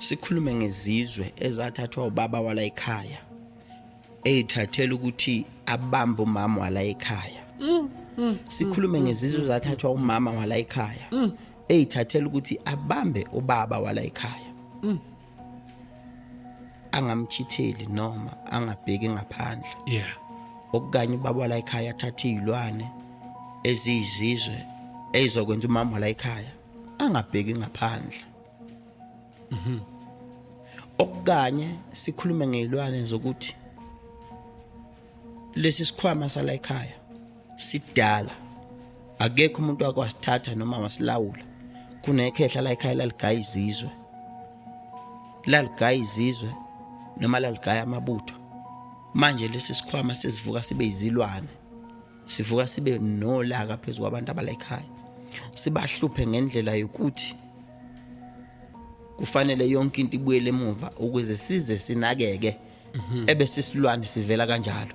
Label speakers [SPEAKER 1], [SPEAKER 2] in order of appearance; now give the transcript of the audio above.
[SPEAKER 1] sikhulume ngezizwe ezathathwa ubaba wala ekhaya ezithathela ukuthi abambe umama wala ekhaya. Sikhulume ngezizwe ezathathwa umama wala ekhaya ezithathela ukuthi abambe ubaba wala ekhaya. Angamchitheli noma angabheki ngaphandle. Okukanye ubaba wala ekhaya athathe izilwane eziyizizwe ezokwenza umama wala ekhaya angabheki ngaphandle. Okukanye sikhulume ngezilwane zokuthi lesi sikhwama sala ekhaya sidala, akekho umuntu wakwasithatha noma wasilawula. Kunekhehla la ekhaya laligaya izizwe, laligaya izizwe noma laligaya amabutho. Manje lesi sikhwama sesivuka sibe izilwane, sivuka sibe nolaka phezulu kwabantu abala ekhaya, sibahluphe ngendlela yokuthi kufanele yonke into ibuyele emuva ukuze size sinakeke ebese isilwane sivela kanjalo.